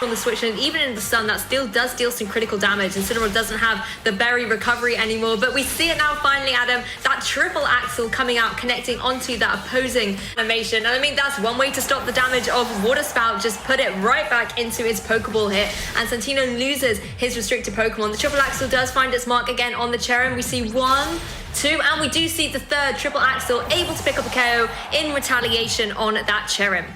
on the switch, and even in the stun, that still does deal some critical damage. Incineroar doesn't have the berry recovery anymore, but we see it now finally, Adam. That triple Axel coming out, connecting onto that opposing animation. And I mean, that's one way to stop the damage of Water Spout. Just put it right back into its Pokeball hit, and Santino loses his restricted Pokemon. The triple Axel does find its mark again on the Cherrim. We see 1, 2, and we do see the third triple Axel able to pick up a KO in retaliation on that Cherrim.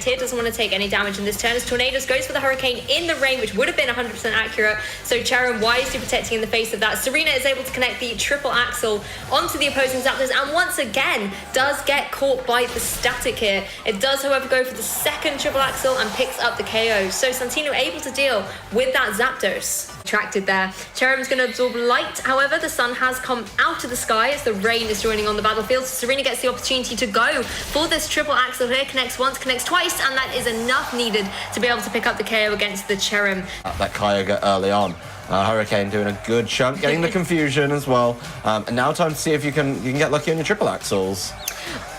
Here doesn't want to take any damage in this turn as Tornadus goes for the Hurricane in the rain, which would have been 100% accurate. So Cherrim wisely protecting in the face of that. Serena is able to connect the triple Axel onto the opposing Zapdos, and once again does get caught by the static here. It does, however, go for the second triple Axel and picks up the KO. So Santino able to deal with that Zapdos. Attracted there. Cherrim's going to absorb light. However, the sun has come out of the sky as the rain is joining on the battlefield. So Serena gets the opportunity to go for this triple Axel here. Connects once, connects twice, and that is enough needed to be able to pick up the KO against the Cherrim. That Kyogre early on. Hurricane doing a good chunk, getting the confusion as well. And now time to see if you can get lucky on your triple Axels.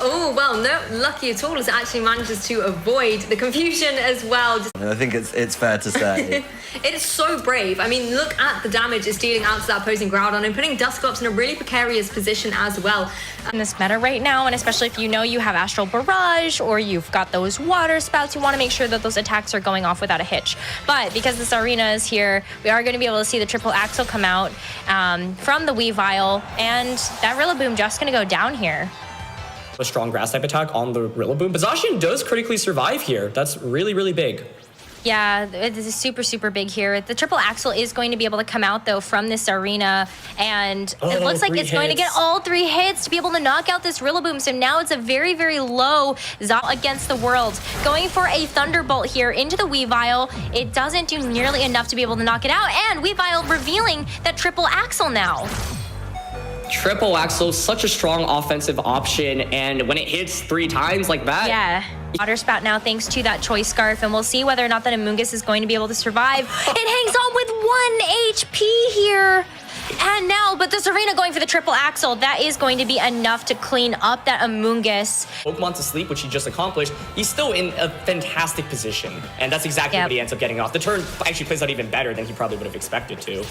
Oh, well, no lucky at all as it actually manages to avoid the confusion as well. I think it's fair to say. It is so brave. I mean, look at the damage it's dealing out to that opposing Groudon and putting Dusclops in a really precarious position as well. In this meta right now, and especially if you know you have Astral Barrage or you've got those Water Spouts, you want to make sure that those attacks are going off without a hitch. But because this arena is here, we are going to be able to see the triple Axel come out from the Weavile, and that Rillaboom just going to go down here. A strong grass type attack on the Rillaboom. But Zacian does critically survive here. That's really, really big. Yeah, it is super, super big here. The triple Axel is going to be able to come out, though, from this arena, and it looks like it's going to get all 3 hits to be able to knock out this Rillaboom. So now it's a very, very low against the world. Going for a Thunderbolt here into the Weavile. It doesn't do nearly enough to be able to knock it out, and Weavile revealing that triple Axel now. Triple Axel, such a strong offensive option, and when it hits 3 times like that. Yeah. Water Spout now thanks to that Choice Scarf, and we'll see whether or not that Amoonguss is going to be able to survive. It hangs on with 1 HP here. And now, but the Serena going for the triple Axel, that is going to be enough to clean up that Amoonguss. Pokemon to sleep, which he just accomplished. He's still in a fantastic position, and that's exactly what he ends up getting off. The turn actually plays out even better than he probably would have expected to.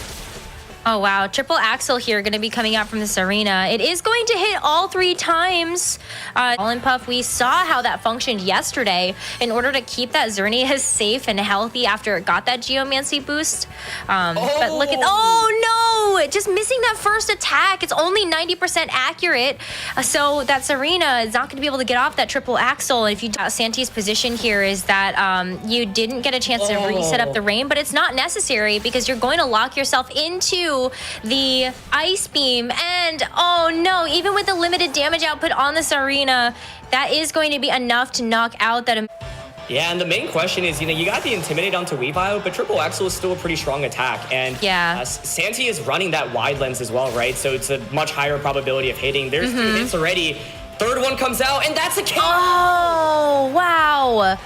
Oh, wow. Triple Axel here going to be coming out from this arena. It is going to hit all 3 times. All Puff, we saw how that functioned yesterday in order to keep that Xerneas safe and healthy after it got that Geomancy boost. But look at... Oh, no! Just missing that first attack. It's only 90% accurate. So that Serena is not going to be able to get off that triple Axel. If you... Santi's position here is that you didn't get a chance to reset up the rain, but it's not necessary because you're going to lock yourself into the Ice Beam, and oh no, even with the limited damage output on this arena, that is going to be enough to knock out that. Yeah, and the main question is, you got the Intimidate onto Weavile, but Triple Axel is still a pretty strong attack, and Santi is running that wide lens as well, right? So it's a much higher probability of hitting. There's 2 hits already. Third one comes out, and that's a kill. Oh, wow.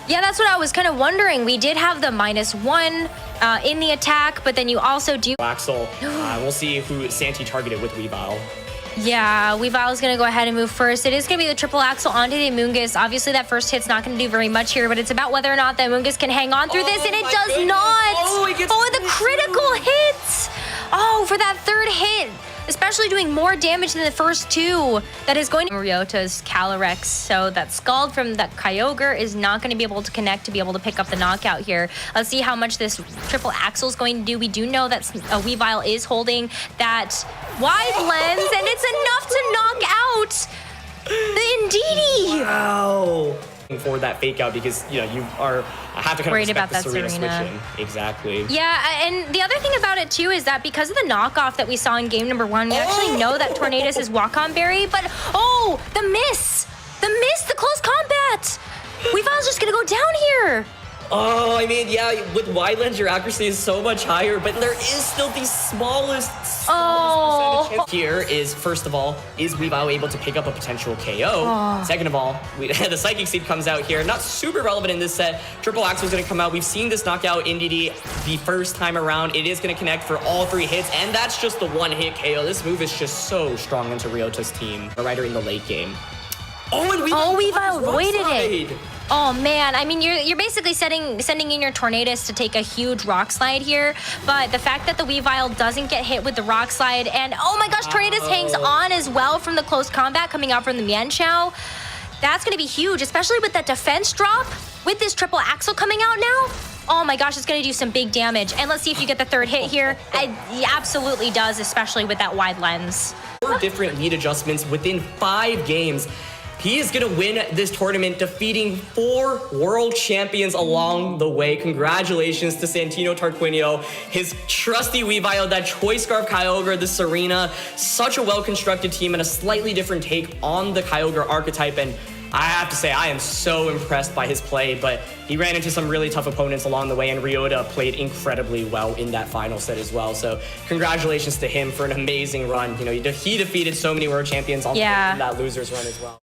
Yeah, that's what I was kind of wondering. We did have the -1 in the attack, but then you also do... Axel, we'll see who Santi targeted with Weavile. Yeah, Weavile's going to go ahead and move first. It is going to be the triple Axel onto the Amoonguss. Obviously, that first hit's not going to do very much here, but it's about whether or not the Amoonguss can hang on through this, and it does not! The critical hits! Oh, for that 3rd hit! Especially doing more damage than the first 2. That is going to Moriota's Calyrex. So that Scald from that Kyogre is not going to be able to connect to be able to pick up the knockout here. Let's see how much this triple Axel is going to do. We do know that Weavile is holding that wide lens, and it's enough to knock out the Indeedee. Wow. For that fake out because you have to kind worried of about respect the that Serena switch in. Exactly. Yeah, and the other thing about it too is that because of the knockoff that we saw in game number 1, we actually know that Tornadus is Walk-On Berry, but the miss, the close combat. Weavile's just gonna go down here. Oh, I mean, yeah, with wide lens, your accuracy is so much higher, but there is still the smallest percentage. Here is, first of all, is Weavile able to pick up a potential KO? Second of all, the Psychic Seed comes out here. Not super relevant in this set. Triple Axel is going to come out. We've seen this knockout Indeedee the first time around. It is going to connect for all 3 hits, and that's just the 1-hit KO. This move is just so strong into Ryota's team, right in the late game. Oh, and Weavile avoided it. slide. Oh man, I mean, you're basically sending in your Tornadus to take a huge rock slide here, but the fact that the Weavile doesn't get hit with the rock slide, and oh my gosh, Tornadus hangs on as well from the close combat coming out from the Mienshao. That's gonna be huge, especially with that defense drop, with this triple Axel coming out now. Oh my gosh, it's gonna do some big damage. And let's see if you get the third hit here. It absolutely does, especially with that wide lens. 4 different lead adjustments within 5 games. He is going to win this tournament, defeating 4 world champions along the way. Congratulations to Santino Tarquinio, his trusty Weavile, that Choice Scarf Kyogre, the Serena. Such a well-constructed team and a slightly different take on the Kyogre archetype. And I have to say, I am so impressed by his play, but he ran into some really tough opponents along the way, and Ryota played incredibly well in that final set as well. So congratulations to him for an amazing run. You know, he defeated so many world champions on in that losers run as well.